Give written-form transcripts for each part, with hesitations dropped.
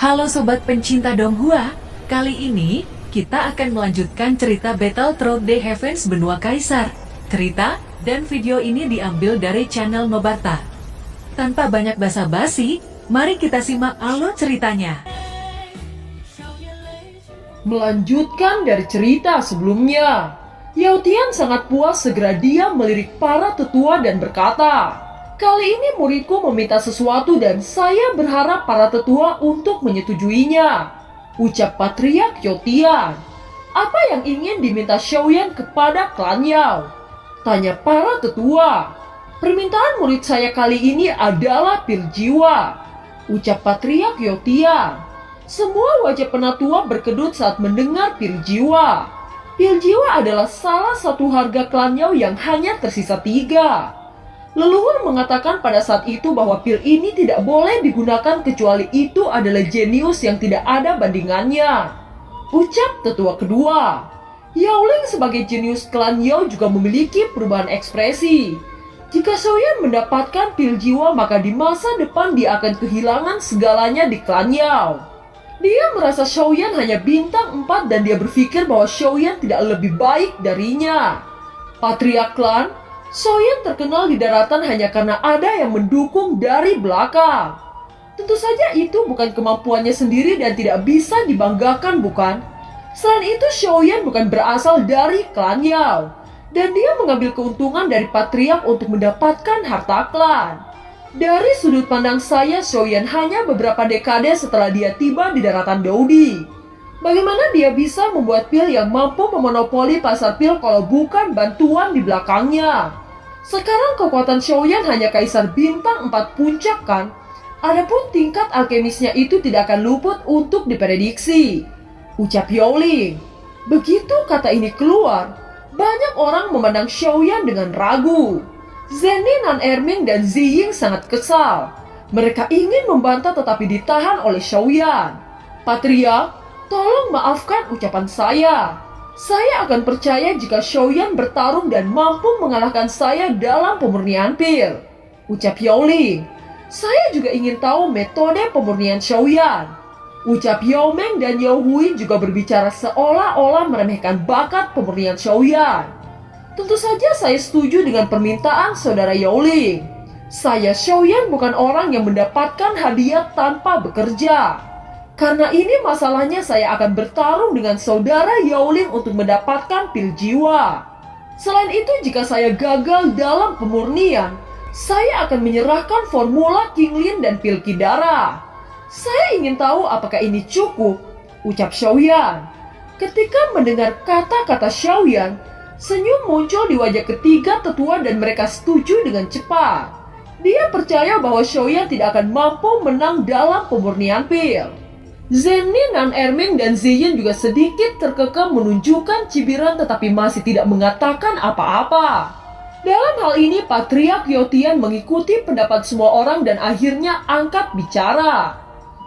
Halo sobat pencinta Donghua, kali ini kita akan melanjutkan cerita Battle Through the Heavens Benua Kaisar. Cerita dan video ini diambil dari channel Nobarta. Tanpa banyak basa-basi, mari kita simak alur ceritanya. Melanjutkan dari cerita sebelumnya, Yao Tian sangat puas segera dia melirik para tetua dan berkata, "Kali ini muridku meminta sesuatu dan saya berharap para tetua untuk menyetujuinya," ucap Patriark Yao Tian. "Apa yang ingin diminta Xiaoyan kepada klan Yao?" tanya para tetua. "Permintaan murid saya kali ini adalah pil jiwa," ucap Patriark Yao Tian. Semua wajah penatua berkedut saat mendengar pil jiwa. Pil jiwa adalah salah satu harga klan Yao yang hanya tersisa 3. Leluhur mengatakan pada saat itu bahwa pil ini tidak boleh digunakan kecuali itu adalah jenius yang tidak ada bandingannya, ucap tetua kedua. Yao Ling sebagai jenius klan Yao juga memiliki perubahan ekspresi. Jika Xiaoyan mendapatkan pil jiwa, maka di masa depan dia akan kehilangan segalanya di klan Yao. Dia merasa Xiaoyan hanya bintang 4 dan dia berpikir bahwa Xiaoyan tidak lebih baik darinya. Patriark klan, Xiaoyan terkenal di daratan hanya karena ada yang mendukung dari belakang. Tentu saja itu bukan kemampuannya sendiri dan tidak bisa dibanggakan, bukan? Selain itu, Xiaoyan bukan berasal dari klan Yao, dan dia mengambil keuntungan dari Patriark untuk mendapatkan harta klan. Dari sudut pandang saya, Xiaoyan hanya beberapa dekade setelah dia tiba di daratan Doudi. Bagaimana dia bisa membuat pil yang mampu memonopoli pasar pil kalau bukan bantuan di belakangnya? Sekarang kekuatan Xiaoyan hanya kaisar bintang 4 puncak kan? Adapun tingkat alkemisnya itu tidak akan luput untuk diprediksi, ucap Yao Ling. Begitu kata ini keluar, banyak orang memandang Xiaoyan dengan ragu. Zeni, Nan Erming, dan Ziying sangat kesal. Mereka ingin membantah tetapi ditahan oleh Xiaoyan. "Patriark, tolong maafkan ucapan saya. Saya akan percaya jika Xiaoyan bertarung dan mampu mengalahkan saya dalam pemurnian pil," ucap Yao Ling. "Saya juga ingin tahu metode pemurnian Xiaoyan," ucap Yao Meng, dan Yao Hui juga berbicara seolah-olah meremehkan bakat pemurnian Xiaoyan. "Tentu saja saya setuju dengan permintaan saudara Yao Ling. Saya Xiaoyan bukan orang yang mendapatkan hadiah tanpa bekerja. Karena ini masalahnya saya akan bertarung dengan saudara Yao Ling untuk mendapatkan pil jiwa. Selain itu, jika saya gagal dalam pemurnian, saya akan menyerahkan formula King Lin dan pil Kidara. Saya ingin tahu apakah ini cukup," ucap Xiaoyan. Ketika mendengar kata-kata Xiaoyan, senyum muncul di wajah ketiga tetua dan mereka setuju dengan cepat. Dia percaya bahwa Xiaoyan tidak akan mampu menang dalam pemurnian pil. Zeni, Nan Erming, dan Ziyin juga sedikit terkekeh menunjukkan cibiran tetapi masih tidak mengatakan apa-apa. Dalam hal ini, Patriark Yao Tian mengikuti pendapat semua orang dan akhirnya angkat bicara.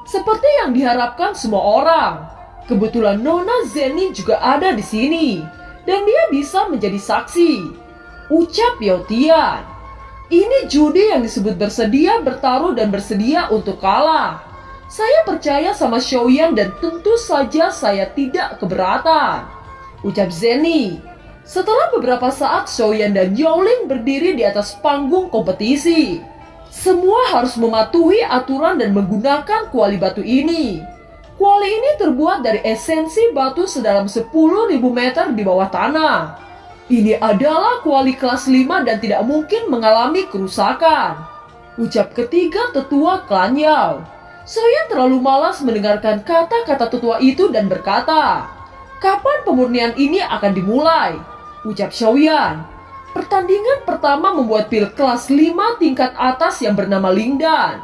Seperti yang diharapkan semua orang, kebetulan Nona Zeni juga ada di sini. Dan dia bisa menjadi saksi, ucap Yao Tian. "Ini judi yang disebut bersedia bertaruh dan bersedia untuk kalah. Saya percaya sama Xiaoyan dan tentu saja saya tidak keberatan," ucap Zeni. Setelah beberapa saat, Xiaoyan dan Yao Ling berdiri di atas panggung kompetisi. Semua harus mematuhi aturan dan menggunakan kuali batu ini. Kuali ini terbuat dari esensi batu sedalam 10.000 meter di bawah tanah. Ini adalah kuali kelas 5 dan tidak mungkin mengalami kerusakan, ucap ketiga tetua klan Yao. Xiaoyan terlalu malas mendengarkan kata-kata tetua itu dan berkata, "Kapan pemurnian ini akan dimulai?" ucap Xiaoyan. "Pertandingan pertama membuat pil kelas 5 tingkat atas yang bernama Lingdan.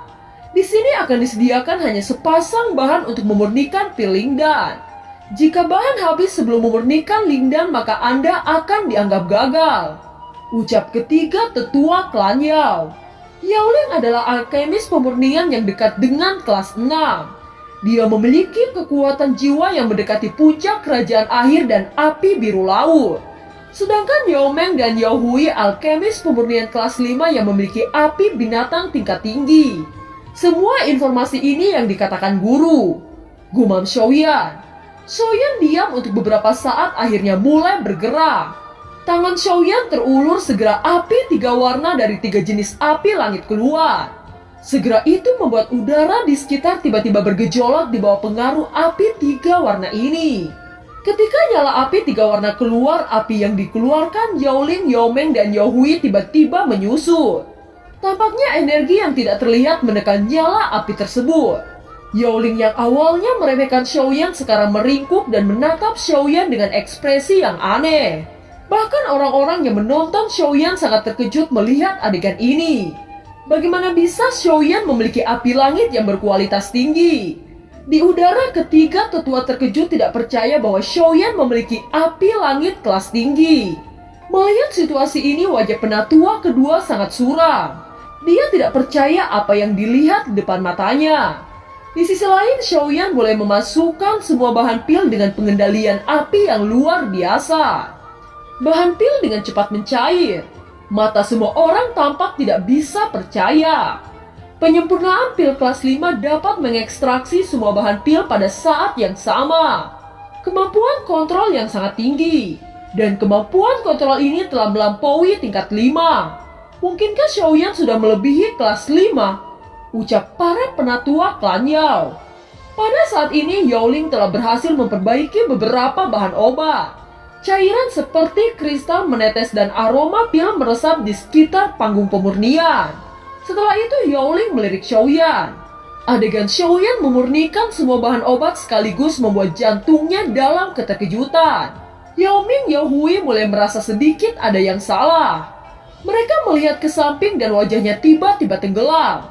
Di sini akan disediakan hanya sepasang bahan untuk memurnikan pil Lingdan. Jika bahan habis sebelum memurnikan Lingdan, maka Anda akan dianggap gagal," ucap ketiga tetua klan Yao. Yao Ling adalah alkemis pemurnian yang dekat dengan kelas 6. Dia memiliki kekuatan jiwa yang mendekati puncak kerajaan akhir dan api biru laut. Sedangkan Yao Meng dan Yao Hui alkemis pemurnian kelas 5 yang memiliki api binatang tingkat tinggi. Semua informasi ini yang dikatakan guru, gumam Xiaoyan. Xiaoyan diam untuk beberapa saat, akhirnya mulai bergerak. Tangan Xiaoyan terulur, segera api 3 warna dari 3 jenis api langit keluar. Segera itu membuat udara di sekitar tiba-tiba bergejolak di bawah pengaruh api 3 warna ini. Ketika nyala api 3 warna keluar, api yang dikeluarkan Yaoling, Yaomeng, dan Yaohui tiba-tiba menyusut. Tampaknya energi yang tidak terlihat menekan nyala api tersebut. Yaoling yang awalnya meremehkan Xiaoyan sekarang meringkuk dan menatap Xiaoyan dengan ekspresi yang aneh. Bahkan orang-orang yang menonton Xiaoyan sangat terkejut melihat adegan ini. Bagaimana bisa Xiaoyan memiliki api langit yang berkualitas tinggi? Di udara, ketiga tetua terkejut tidak percaya bahwa Xiaoyan memiliki api langit kelas tinggi. Melihat situasi ini, wajah penatua kedua sangat suram. Dia tidak percaya apa yang dilihat di depan matanya. Di sisi lain, Xiaoyan boleh memasukkan semua bahan pil dengan pengendalian api yang luar biasa. Bahan pil dengan cepat mencair. Mata semua orang tampak tidak bisa percaya. Penyempurnaan pil kelas 5 dapat mengekstraksi semua bahan pil pada saat yang sama. Kemampuan kontrol yang sangat tinggi. Dan kemampuan kontrol ini telah melampaui tingkat 5. Mungkinkah Xiaoyan sudah melebihi kelas 5? Ucap para penatua klan Yao. Pada saat ini, Yaoling telah berhasil memperbaiki beberapa bahan obat. Cairan seperti kristal menetes dan aroma pil meresap di sekitar panggung pemurnian. Setelah itu, Yaoling melirik Xiaoyan. Adegan Xiaoyan memurnikan semua bahan obat sekaligus membuat jantungnya dalam keterkejutan. Yaoming, Yaohui mulai merasa sedikit ada yang salah. Mereka melihat ke samping dan wajahnya tiba-tiba tenggelam.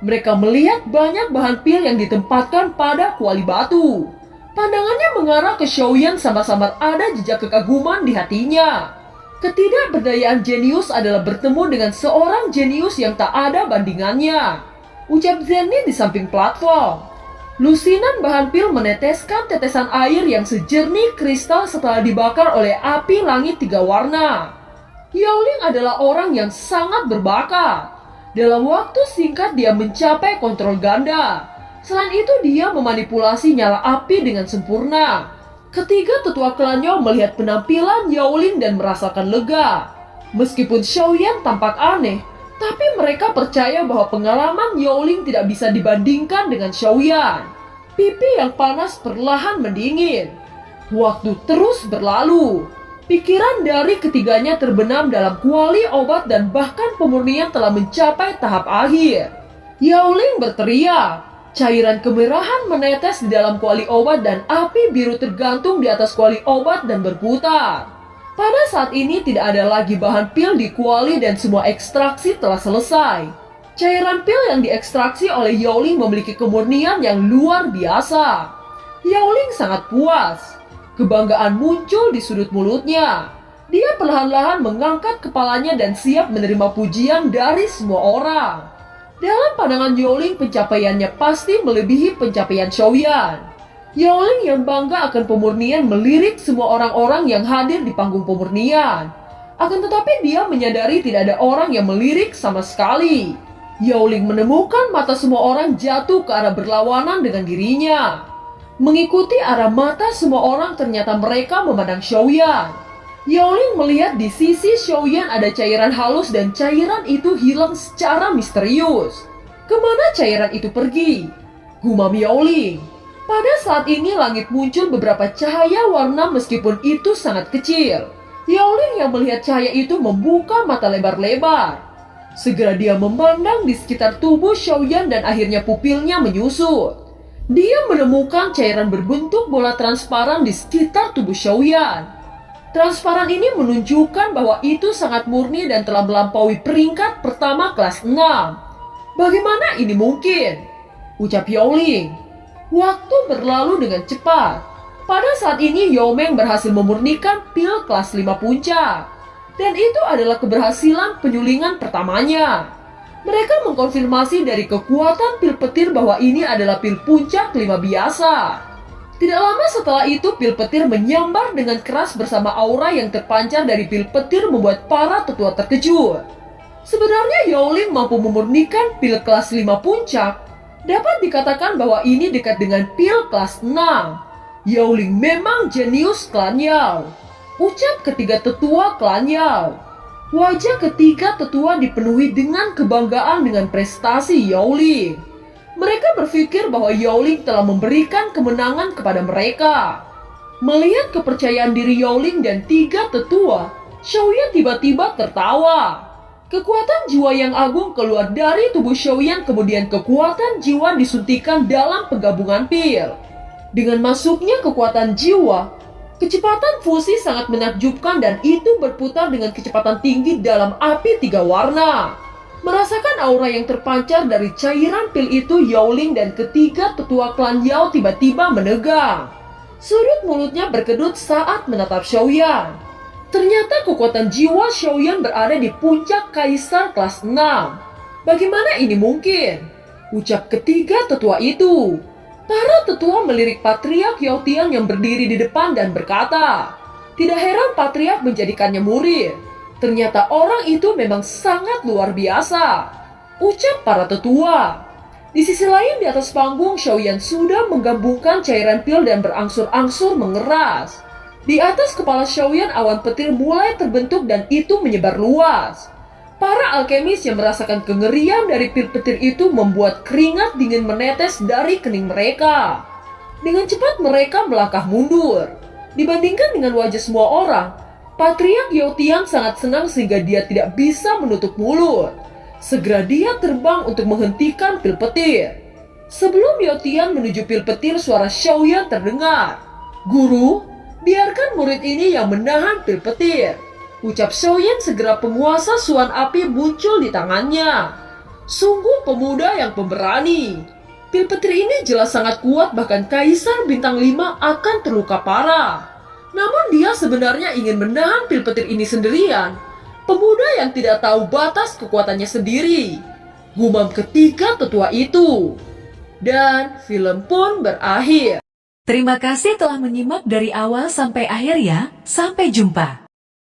Mereka melihat banyak bahan pil yang ditempatkan pada kuali batu. Pandangannya mengarah ke Xiaoyan, sama-sama ada jejak kekaguman di hatinya. Ketidakberdayaan jenius adalah bertemu dengan seorang jenius yang tak ada bandingannya. Ucap Zenny di samping platform. Lusinan bahan pil meneteskan tetesan air yang sejernih kristal setelah dibakar oleh api langit 3 warna. Yaoling adalah orang yang sangat berbakat. Dalam waktu singkat dia mencapai kontrol ganda. Selain itu, dia memanipulasi nyala api dengan sempurna. Ketiga tetua klan Yao melihat penampilan Yaoling dan merasakan lega. Meskipun Xiaoyan tampak aneh, tapi mereka percaya bahwa pengalaman Yaoling tidak bisa dibandingkan dengan Xiaoyan. Pipi yang panas perlahan mendingin. Waktu terus berlalu. Pikiran dari ketiganya terbenam dalam kuali obat dan bahkan pemurnian telah mencapai tahap akhir. Yaoling berteriak. Cairan kemerahan menetes di dalam kuali obat dan api biru tergantung di atas kuali obat dan berputar. Pada saat ini tidak ada lagi bahan pil di kuali dan semua ekstraksi telah selesai. Cairan pil yang diekstraksi oleh Yaoling memiliki kemurnian yang luar biasa. Yaoling sangat puas. Kebanggaan muncul di sudut mulutnya. Dia perlahan-lahan mengangkat kepalanya dan siap menerima pujian dari semua orang. Dalam pandangan Yaoling, pencapaiannya pasti melebihi pencapaian Xiaoyan. Yaoling yang bangga akan pemurnian melirik semua orang-orang yang hadir di panggung pemurnian. Akan tetapi dia menyadari tidak ada orang yang melirik sama sekali. Yaoling menemukan mata semua orang jatuh ke arah berlawanan dengan dirinya. Mengikuti arah mata semua orang, ternyata mereka memandang Xiaoyan. Yaoling melihat di sisi Xiaoyan ada cairan halus dan cairan itu hilang secara misterius. Kemana cairan itu pergi? Gumam Yaoling. Pada saat ini langit muncul beberapa cahaya warna meskipun itu sangat kecil. Yaoling yang melihat cahaya itu membuka mata lebar-lebar. Segera dia memandang di sekitar tubuh Xiaoyan dan akhirnya pupilnya menyusut. Dia menemukan cairan berbentuk bola transparan di sekitar tubuh Xiaoyan. Transparan ini menunjukkan bahwa itu sangat murni dan telah melampaui peringkat pertama kelas 6. Bagaimana ini mungkin? Ucap Yaoling. Waktu berlalu dengan cepat. Pada saat ini Yaomeng berhasil memurnikan pil kelas 5 puncak. Dan itu adalah keberhasilan penyulingan pertamanya. Mereka mengkonfirmasi dari kekuatan pil petir bahwa ini adalah pil puncak 5 biasa. Tidak lama setelah itu pil petir menyambar dengan keras bersama aura yang terpancar dari pil petir membuat para tetua terkejut. Sebenarnya Yao-Ling mampu memurnikan pil kelas 5 puncak. Dapat dikatakan bahwa ini dekat dengan pil kelas 6. Yao-Ling memang jenius klan Yao. Ucap ketiga tetua klan Yao. Wajah ketiga tetua dipenuhi dengan kebanggaan dengan prestasi Yao-Ling. Mereka berpikir bahwa Yao-Ling telah memberikan kemenangan kepada mereka. Melihat kepercayaan diri Yao-Ling dan tiga tetua, Xiaoyan tiba-tiba tertawa. Kekuatan jiwa yang agung keluar dari tubuh Xiaoyan, kemudian kekuatan jiwa disuntikan dalam penggabungan pil. Dengan masuknya kekuatan jiwa, kecepatan fusi sangat menakjubkan dan itu berputar dengan kecepatan tinggi dalam api tiga warna. Merasakan aura yang terpancar dari cairan pil itu, Yao-Ling dan ketiga tetua klan Yao tiba-tiba menegang. Sudut mulutnya berkedut saat menatap Xiaoyan. Ternyata kekuatan jiwa Xiaoyan berada di puncak kaisar kelas 6. Bagaimana ini mungkin? Ucap ketiga tetua itu. Para tetua melirik Patriark Yao Tian yang berdiri di depan dan berkata, tidak heran Patriark menjadikannya murid. Ternyata orang itu memang sangat luar biasa. Ucap para tetua. Di sisi lain di atas panggung, Xiaoyan sudah menggabungkan cairan pil dan berangsur-angsur mengeras. Di atas kepala Xiaoyan awan petir mulai terbentuk dan itu menyebar luas. Para alkemis yang merasakan kengerian dari pil petir itu membuat keringat dingin menetes dari kening mereka. Dengan cepat mereka melangkah mundur. Dibandingkan dengan wajah semua orang, Patriark Yao Tian sangat senang sehingga dia tidak bisa menutup mulut. Segera dia terbang untuk menghentikan pil petir. Sebelum Yao Tian menuju pil petir, suara Xiaoyan terdengar. Guru, biarkan murid ini yang menahan pil petir. Ucap Xiaoyan, segera penguasa Suan Api muncul di tangannya. Sungguh pemuda yang pemberani. Pil petir ini jelas sangat kuat, bahkan Kaisar Bintang 5 akan terluka parah. Namun dia sebenarnya ingin menahan pil petir ini sendirian. Pemuda yang tidak tahu batas kekuatannya sendiri. Gumam ketiga tetua itu. Dan film pun berakhir. Terima kasih telah menyimak dari awal sampai akhir ya. Sampai jumpa.